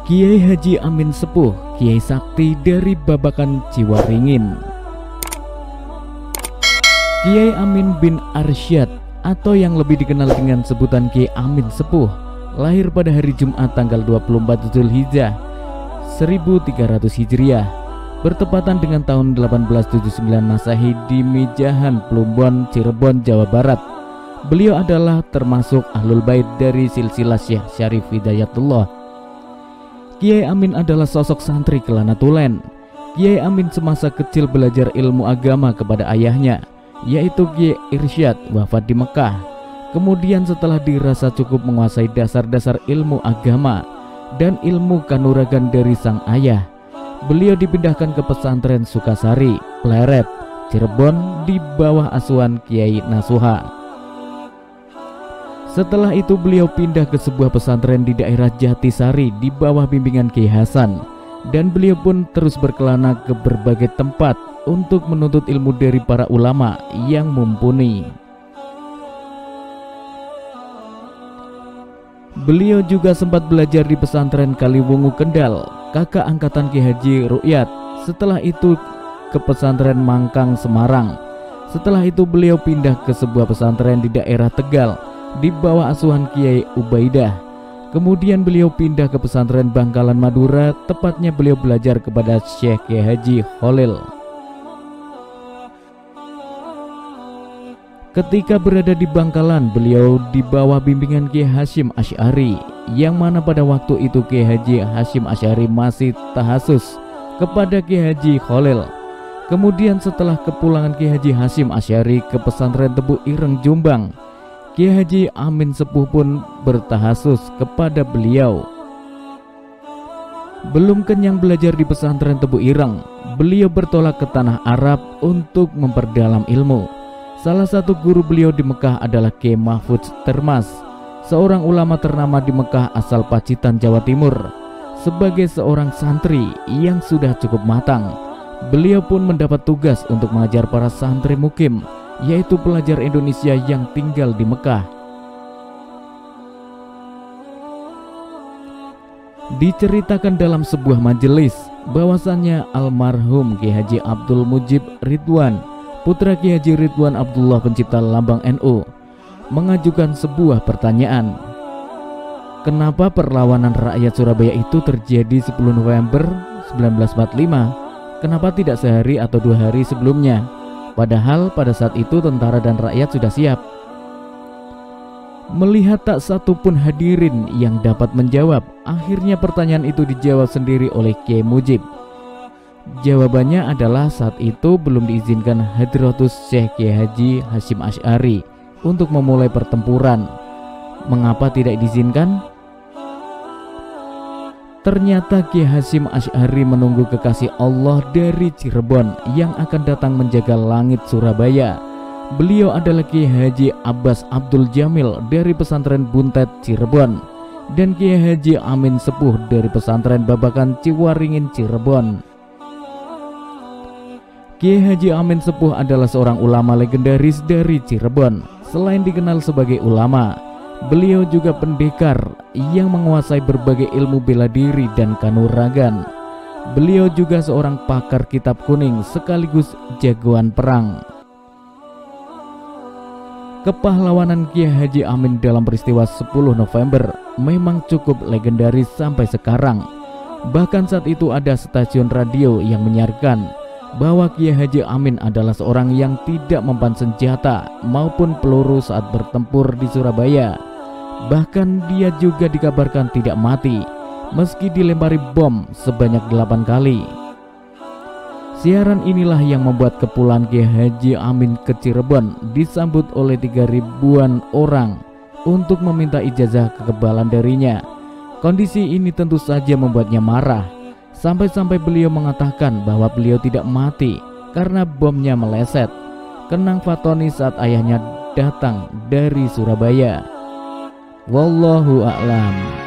Kiai Haji Amin Sepuh, Kiai Sakti dari Babakan Ciwaringin. Kiai Amin bin Arsyad atau yang lebih dikenal dengan sebutan Kiai Amin Sepuh, lahir pada hari Jumat tanggal 24 Zulhijjah 1300 Hijriah, bertepatan dengan tahun 1879 Masehi di Mijahan, Plumbon, Cirebon, Jawa Barat. Beliau adalah termasuk Ahlul Bait dari silsilah Syekh Syarif Hidayatullah. Kiai Amin adalah sosok santri Kelana Tulen. Kiai Amin semasa kecil belajar ilmu agama kepada ayahnya, yaitu Kiai Irsyad, wafat di Mekah. Kemudian setelah dirasa cukup menguasai dasar-dasar ilmu agama dan ilmu kanuragan dari sang ayah, beliau dipindahkan ke pesantren Sukasari, Pleret, Cirebon di bawah asuhan Kiai Nasuha. Setelah itu beliau pindah ke sebuah pesantren di daerah Jatisari di bawah bimbingan Kiai Hasan, dan beliau pun terus berkelana ke berbagai tempat untuk menuntut ilmu dari para ulama yang mumpuni. Beliau juga sempat belajar di pesantren Kaliwungu Kendal, kakak angkatan Ki Haji Ru'yat. Setelah itu ke pesantren Mangkang Semarang. Setelah itu beliau pindah ke sebuah pesantren di daerah Tegal di bawah asuhan Kiai Ubaidah. Kemudian beliau pindah ke pesantren Bangkalan Madura, tepatnya beliau belajar kepada Syekh Kiai Haji Khalil. Ketika berada di Bangkalan, beliau di bawah bimbingan Kiai Hasyim Asy'ari, yang mana pada waktu itu Kiai Haji Hasyim Asy'ari masih tahasus kepada Kiai Haji Khalil. Kemudian setelah kepulangan Kiai Haji Hasyim Asy'ari ke pesantren Tebu Ireng Jombang, Kiai Haji Amin Sepuh pun bertahasus kepada beliau. Belum kenyang belajar di pesantren Tebu Ireng, beliau bertolak ke tanah Arab untuk memperdalam ilmu. Salah satu guru beliau di Mekah adalah Kiai Mahfudz Termas, seorang ulama ternama di Mekah asal Pacitan, Jawa Timur. Sebagai seorang santri yang sudah cukup matang, beliau pun mendapat tugas untuk mengajar para santri mukim, yaitu pelajar Indonesia yang tinggal di Mekah. Diceritakan dalam sebuah majelis bahwasannya almarhum Kiai Haji Abdul Mujib Ridwan, putra Kiai Haji Ridwan Abdullah pencipta lambang NU, mengajukan sebuah pertanyaan. Kenapa perlawanan rakyat Surabaya itu terjadi 10 November 1945? Kenapa tidak sehari atau 2 hari sebelumnya? Padahal pada saat itu tentara dan rakyat sudah siap. Melihat tak satu pun hadirin yang dapat menjawab, akhirnya pertanyaan itu dijawab sendiri oleh Kiai Mujib. Jawabannya adalah saat itu belum diizinkan Hadratus Syekh Kiai Haji Hasyim Asy'ari untuk memulai pertempuran. Mengapa tidak diizinkan? Ternyata Kiai Hasyim Asy'ari menunggu kekasih Allah dari Cirebon yang akan datang menjaga langit Surabaya. Beliau adalah Kiai Haji Abbas Abdul Jamil dari pesantren Buntet Cirebon, dan Kiai Haji Amin Sepuh dari pesantren Babakan Ciwaringin Cirebon. Kiai Haji Amin Sepuh adalah seorang ulama legendaris dari Cirebon. Selain dikenal sebagai ulama, beliau juga pendekar yang menguasai berbagai ilmu bela diri dan kanuragan. Beliau juga seorang pakar kitab kuning sekaligus jagoan perang. Kepahlawanan Kiai Haji Amin dalam peristiwa 10 November memang cukup legendaris sampai sekarang. Bahkan saat itu ada stasiun radio yang menyiarkan bahwa Kiai Haji Amin adalah seorang yang tidak mempan senjata maupun peluru saat bertempur di Surabaya. Bahkan dia juga dikabarkan tidak mati meski dilempari bom sebanyak 8 kali. Siaran inilah yang membuat kepulangan Kiai Haji Amin ke Cirebon disambut oleh 3.000-an orang untuk meminta ijazah kekebalan darinya. Kondisi ini tentu saja membuatnya marah, sampai-sampai beliau mengatakan bahwa beliau tidak mati karena bomnya meleset. Kenang Fatoni saat ayahnya datang dari Surabaya. Wallahu a'lam.